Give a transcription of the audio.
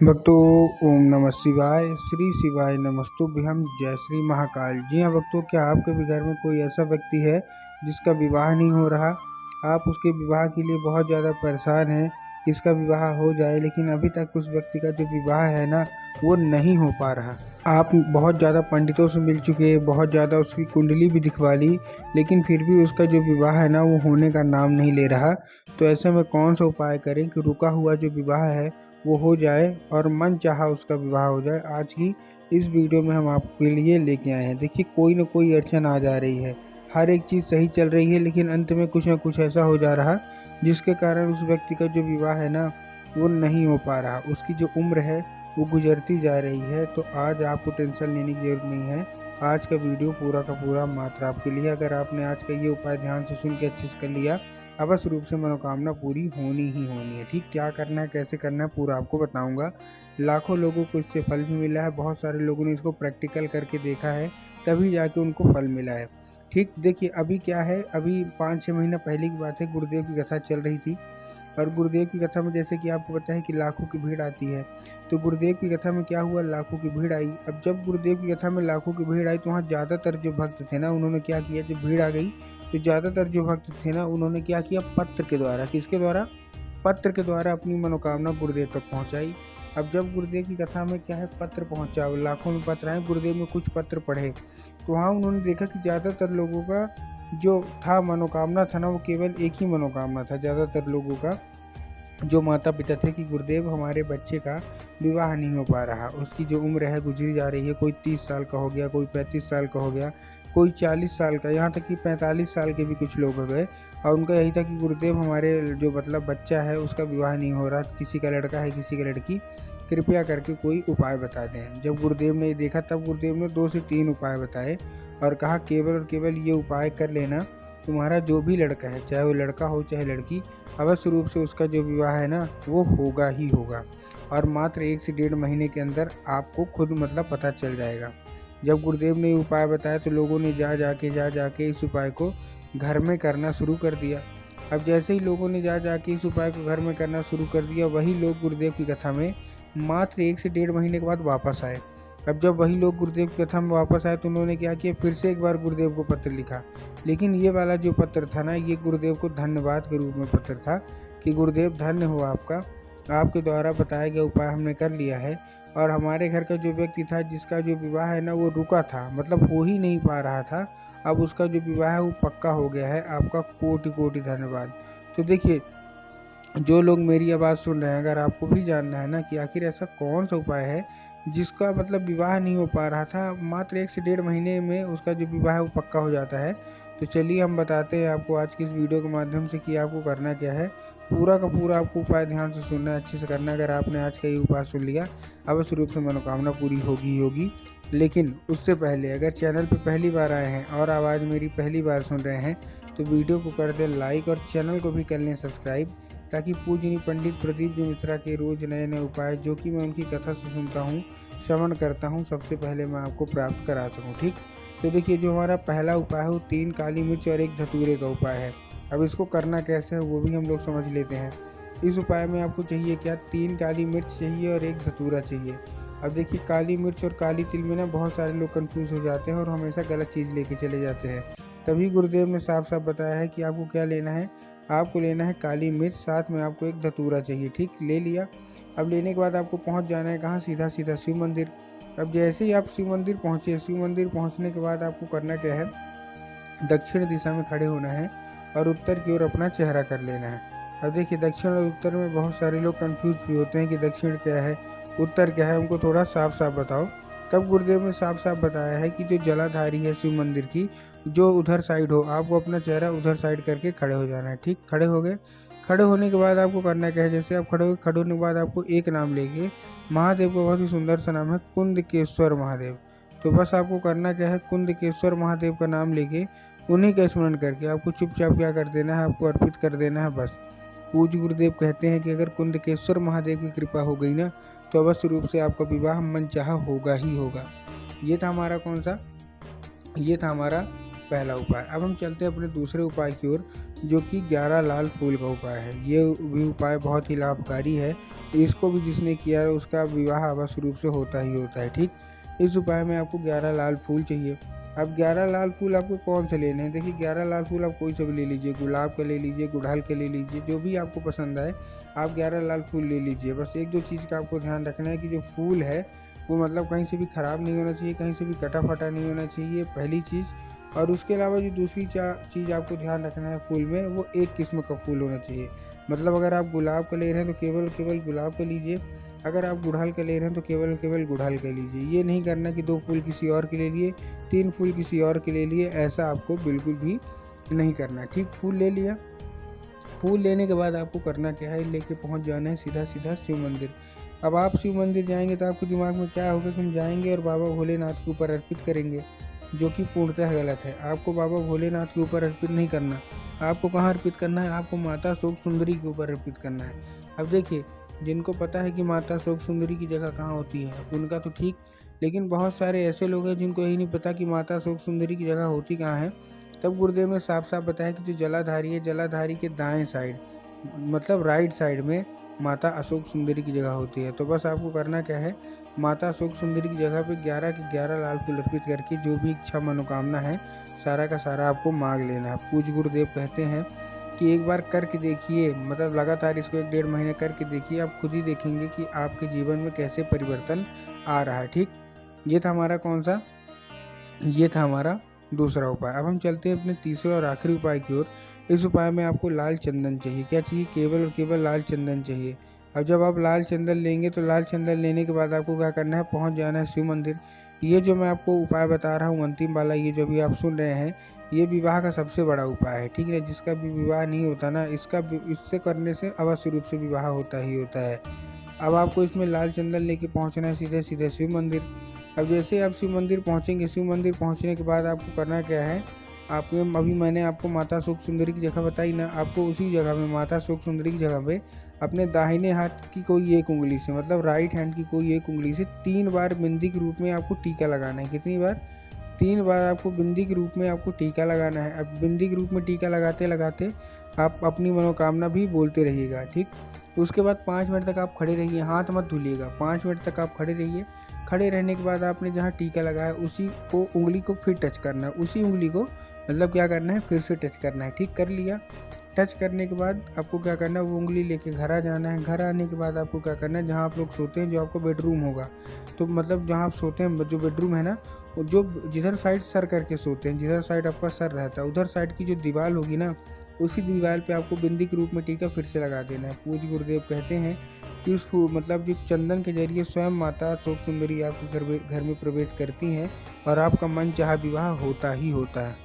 भक्तों, ओम नमः शिवाय। श्री शिवाय नमस्तुभ्यं। जय श्री महाकाल। जी हाँ भक्तों, क्या आपके भी घर में कोई ऐसा व्यक्ति है जिसका विवाह नहीं हो रहा? आप उसके विवाह के लिए बहुत ज़्यादा परेशान हैं कि इसका विवाह हो जाए, लेकिन अभी तक उस व्यक्ति का जो विवाह है ना, वो नहीं हो पा रहा। आप बहुत ज़्यादा पंडितों से मिल चुके हैं, बहुत ज़्यादा उसकी कुंडली भी दिखवा ली, लेकिन फिर भी उसका जो विवाह है ना, वो होने का नाम नहीं ले रहा। तो ऐसे में कौन सा उपाय करें कि रुका हुआ जो विवाह है वो हो जाए और मन चाहा उसका विवाह हो जाए? आज की इस वीडियो में हम आपके लिए लेके आए हैं। देखिए, कोई ना कोई अड़चन आ जा रही है, हर एक चीज़ सही चल रही है, लेकिन अंत में कुछ ना कुछ ऐसा हो जा रहा जिसके कारण उस व्यक्ति का जो विवाह है ना, वो नहीं हो पा रहा। उसकी जो उम्र है वो गुजरती जा रही है। तो आज आपको टेंशन लेने की जरूरत नहीं है। आज का वीडियो पूरा का पूरा मात्र आपके लिए। अगर आपने आज का ये उपाय ध्यान से सुन के अच्छे से कर लिया, अवश्य रूप से मनोकामना पूरी होनी ही होनी है। ठीक, क्या करना है, कैसे करना है, पूरा आपको बताऊंगा। लाखों लोगों को इससे फल भी मिला है, बहुत सारे लोगों ने इसको प्रैक्टिकल करके देखा है, तभी जाके उनको फल मिला है। ठीक, देखिए अभी क्या है, अभी 5-6 महीना पहले की बात है, गुरुदेव की कथा चल रही थी। और गुरुदेव की कथा में जैसे कि आपको पता है कि लाखों की भीड़ आती है, तो गुरुदेव की कथा में क्या हुआ, लाखों की भीड़ आई। अब जब गुरुदेव की कथा में लाखों की भीड़ आई, तो वहाँ ज़्यादातर जो भक्त थे ना, उन्होंने क्या किया, जब भीड़ आ गई तो ज़्यादातर जो भक्त थे ना, उन्होंने क्या किया, पत्र के द्वारा, किसके द्वारा, पत्र के द्वारा अपनी मनोकामना गुरुदेव तक पहुँचाई। अब जब गुरुदेव की कथा में क्या है, पत्र पहुँचा, लाखों में पत्र आए, गुरुदेव ने कुछ पत्र पढ़े, तो वहाँ उन्होंने देखा कि ज़्यादातर लोगों का जो था मनोकामना था ना, वो केवल एक ही मनोकामना था। ज़्यादातर लोगों का जो माता पिता थे कि गुरुदेव, हमारे बच्चे का विवाह नहीं हो पा रहा, उसकी जो उम्र है गुजरी जा रही है, कोई 30 साल का हो गया, कोई 35 साल का हो गया, कोई 40 साल का, यहाँ तक कि 45 साल के भी कुछ लोग हो गए। और उनका यही था कि गुरुदेव, हमारे जो मतलब बच्चा है उसका विवाह नहीं हो रहा, किसी का लड़का है, किसी की लड़की, कृपया करके कोई उपाय बता दें। जब गुरुदेव ने देखा, तब गुरुदेव ने 2 से 3 उपाय बताए और कहा केवल और केवल ये उपाय कर लेना, तुम्हारा जो भी लड़का है, चाहे वो लड़का हो चाहे लड़की, अवश्य रूप से उसका जो विवाह है ना, वो होगा ही होगा। और मात्र 1 से 1.5 महीने के अंदर आपको खुद मतलब पता चल जाएगा। जब गुरुदेव ने ये उपाय बताया, तो लोगों ने जा जाके इस उपाय को घर में करना शुरू कर दिया। अब जैसे ही लोगों ने जा जाके इस उपाय को घर में करना शुरू कर दिया, वही लोग गुरुदेव की कथा में मात्र 1 से 1.5 महीने के बाद वापस आए। अब जब वही लोग गुरुदेव की कथा में वापस आए, तो उन्होंने क्या किया, फिर से एक बार गुरुदेव को पत्र लिखा। लेकिन ये वाला जो पत्र था ना, ये गुरुदेव को धन्यवाद के रूप में पत्र था कि गुरुदेव धन्य हो आपका, आपके द्वारा बताया गया उपाय हमने कर लिया है। और हमारे घर का जो व्यक्ति था, जिसका जो विवाह है ना, वो रुका था, मतलब हो ही नहीं पा रहा था, अब उसका जो विवाह है वो पक्का हो गया है। आपका कोटि कोटि धन्यवाद। तो देखिए, जो लोग मेरी आवाज़ सुन रहे हैं, अगर आपको भी जानना है ना कि आखिर ऐसा कौन सा उपाय है जिसका मतलब विवाह नहीं हो पा रहा था, मात्र 1 से 1.5 महीने में उसका जो विवाह है वो पक्का हो जाता है, तो चलिए हम बताते हैं आपको आज की इस वीडियो के माध्यम से कि आपको करना क्या है। पूरा का पूरा आपको उपाय ध्यान से सुनना है, अच्छे से करना है। अगर आपने आज का ये उपाय सुन लिया, अवश्य रूप से मनोकामना पूरी होगी ही होगी। लेकिन उससे पहले, अगर चैनल पर पहली बार आए हैं और आवाज़ मेरी पहली बार सुन रहे हैं, तो वीडियो को कर दें लाइक और चैनल को भी कर लें सब्सक्राइब, ताकि पूजनीय पंडित प्रदीप जी मिश्रा के रोज़ नए नए उपाय, जो कि मैं उनकी कथा से सुनता हूँ, श्रवण करता हूँ, सबसे पहले मैं आपको प्राप्त करा सकूँ। ठीक, तो देखिए, जो हमारा पहला उपाय है वो 3 काली मिर्च और 1 धतूरे का उपाय है। अब इसको करना कैसे है वो भी हम लोग समझ लेते हैं। इस उपाय में आपको चाहिए क्या, 3 काली मिर्च चाहिए और 1 धतूरा चाहिए। अब देखिए, काली मिर्च और काली तिल में ना बहुत सारे लोग कंफ्यूज हो जाते हैं और हमेशा गलत चीज़ लेके चले जाते हैं। तभी गुरुदेव ने साफ साफ बताया है कि आपको क्या लेना है, आपको लेना है काली मिर्च, साथ में आपको 1 धतूरा चाहिए। ठीक, ले लिया। अब लेने के बाद आपको पहुंच जाना है कहाँ, सीधा सीधा शिव मंदिर। अब जैसे ही आप शिव मंदिर पहुँचे, शिव मंदिर पहुँचने के बाद आपको करना क्या है, दक्षिण दिशा में खड़े होना है और उत्तर की ओर अपना चेहरा कर लेना है। अब देखिए, दक्षिण और उत्तर में बहुत सारे लोग कंफ्यूज भी होते हैं कि दक्षिण क्या है, उत्तर क्या है, हमको थोड़ा साफ साफ बताओ। तब गुरुदेव ने साफ साफ बताया है कि जो जलाधारी है शिव मंदिर की, जो उधर साइड हो, आपको अपना चेहरा उधर साइड करके खड़े हो जाना है। ठीक, खड़े हो गए। खड़े होने के बाद आपको करना क्या है, जैसे आप खड़े हो, खड़े होने के बाद आपको एक नाम लेके, महादेव का बहुत ही सुंदर सा नाम है कुंदकेश्वर महादेव, तो बस आपको करना क्या है, कुंदकेश्वर महादेव का नाम लेके, उन्हीं का स्मरण करके आपको चुपचाप क्या कर देना है, आपको अर्पित कर देना है बस। पूज्य गुरुदेव कहते हैं कि अगर कुंदकेश्वर महादेव की कृपा हो गई ना, तो अवश्य रूप से आपका विवाह मनचाहा होगा ही होगा। ये था हमारा कौन सा, ये था हमारा पहला उपाय। अब हम चलते हैं अपने दूसरे उपाय की ओर, जो कि 11 लाल फूल का उपाय है। ये भी उपाय बहुत ही लाभकारी है। इसको भी जिसने किया है उसका विवाह अवश्य रूप से होता ही होता है। ठीक, इस उपाय में आपको 11 लाल फूल चाहिए। अब 11 लाल फूल आपको कौन से लेने हैं? देखिए 11 लाल फूल आप कोई से भी ले लीजिए, गुलाब का ले लीजिए, गुड़हल के ले लीजिए, जो भी आपको पसंद आए आप 11 लाल फूल ले लीजिए। बस एक दो चीज़ का आपको ध्यान रखना है कि जो फूल है वो मतलब कहीं से भी ख़राब नहीं होना चाहिए, कहीं से भी कटा फटा नहीं होना चाहिए, पहली चीज़। और उसके अलावा जो दूसरी चीज़ आपको ध्यान रखना है फूल में, वो एक किस्म का फूल होना चाहिए। मतलब अगर आप गुलाब का ले रहे हैं तो केवल गुलाब का लीजिए, अगर आप गुड़हल का ले रहे हैं तो केवल गुड़हल का लीजिए। ये नहीं करना कि 2 फूल किसी और के ले लिए, 3 फूल किसी और के ले लिए, ऐसा आपको बिल्कुल भी नहीं करना। ठीक, फूल ले लिया। फूल लेने के बाद आपको करना क्या है, लेके पहुंच जाना है सीधा सीधा शिव मंदिर। अब आप शिव मंदिर जाएंगे तो आपके दिमाग में क्या होगा कि हम जाएंगे और बाबा भोलेनाथ के ऊपर अर्पित करेंगे, जो कि पूर्णतः गलत है। आपको बाबा भोलेनाथ के ऊपर अर्पित नहीं करना। आपको कहाँ अर्पित करना है? आपको माता शोक सुंदरी के ऊपर अर्पित करना है। अब देखिए, जिनको पता है कि माता शोक सुंदरी की जगह कहाँ होती है उनका तो ठीक, लेकिन बहुत सारे ऐसे लोग हैं जिनको यही नहीं पता कि माता शोक सुंदरी की जगह होती कहाँ है। तब गुरुदेव ने साफ साफ बताया कि जो जलाधारी है, जलाधारी के दाएं साइड, मतलब राइट साइड में माता अशोक सुंदरी की जगह होती है। तो बस आपको करना क्या है, माता अशोक सुंदरी की जगह पे 11 के 11 लाल फूल अर्पित करके जो भी इच्छा मनोकामना है सारा का सारा आपको मांग लेना है। पूज्य गुरुदेव कहते हैं कि एक बार करके देखिए, मतलब लगातार इसको 1-1.5 महीने करके देखिए, आप खुद ही देखेंगे कि आपके जीवन में कैसे परिवर्तन आ रहा है। ठीक, ये था हमारा कौन सा, ये था हमारा दूसरा उपाय। अब हम चलते हैं अपने तीसरे और आखिरी उपाय की ओर। इस उपाय में आपको लाल चंदन चाहिए। क्या चाहिए? केवल और केवल लाल चंदन चाहिए। अब जब आप लाल चंदन लेंगे तो लाल चंदन लेने के बाद आपको क्या करना है, पहुंच जाना है शिव मंदिर। ये जो मैं आपको उपाय बता रहा हूँ अंतिम वाला, ये जो भी आप सुन रहे हैं, ये विवाह का सबसे बड़ा उपाय है। ठीक है, जिसका भी विवाह नहीं होता ना, इससे करने से अवश्य रूप से विवाह होता ही होता है। अब आपको इसमें लाल चंदन लेके पहुँचना है सीधे सीधे शिव मंदिर। अब जैसे आप शिव मंदिर पहुंचेंगे, शिव मंदिर पहुंचने के बाद आपको करना क्या है, आपको अभी मैंने आपको माता शोक सुंदरी की जगह बताई ना, आपको उसी जगह में माता शोक सुंदरी की जगह पे अपने दाहिने हाथ की कोई एक उंगली से, मतलब राइट हैंड की कोई एक उंगली से 3 बार बिंदी के रूप में आपको टीका लगाना है। कितनी बार? 3 बार आपको बिंदी के रूप में आपको टीका लगाना है। अब बिंदी के रूप में टीका लगाते लगाते आप अपनी मनोकामना भी बोलते रहिएगा। ठीक, उसके बाद 5 मिनट तक आप खड़े रहिए, हाथ मत धुलिएगा। 5 मिनट तक आप खड़े रहिए। खड़े रहने के बाद आपने जहाँ टीका लगाया उसी को उंगली को फिर टच करना है, उसी उंगली को मतलब क्या करना है, फिर से टच करना है। ठीक, कर लिया। टच करने के बाद आपको क्या करना है, वो उंगली लेके घर आ जाना है। घर आने के बाद आपको क्या करना है, जहाँ आप लोग सोते हैं, जो आपको बेडरूम होगा, तो मतलब जहाँ आप सोते हैं जो बेडरूम है ना, जो जिधर साइड सर करके सोते हैं, जिधर साइड आपका सर रहता है, उधर साइड की जो दीवार होगी ना, उसी दीवार पे आपको बिंदी के रूप में टीका फिर से लगा देना है। पूज्य गुरुदेव कहते हैं कि उस मतलब जो चंदन के जरिए स्वयं माता शोक सुंदरी आपके घर में प्रवेश करती हैं और आपका मन चाहा विवाह होता ही होता है।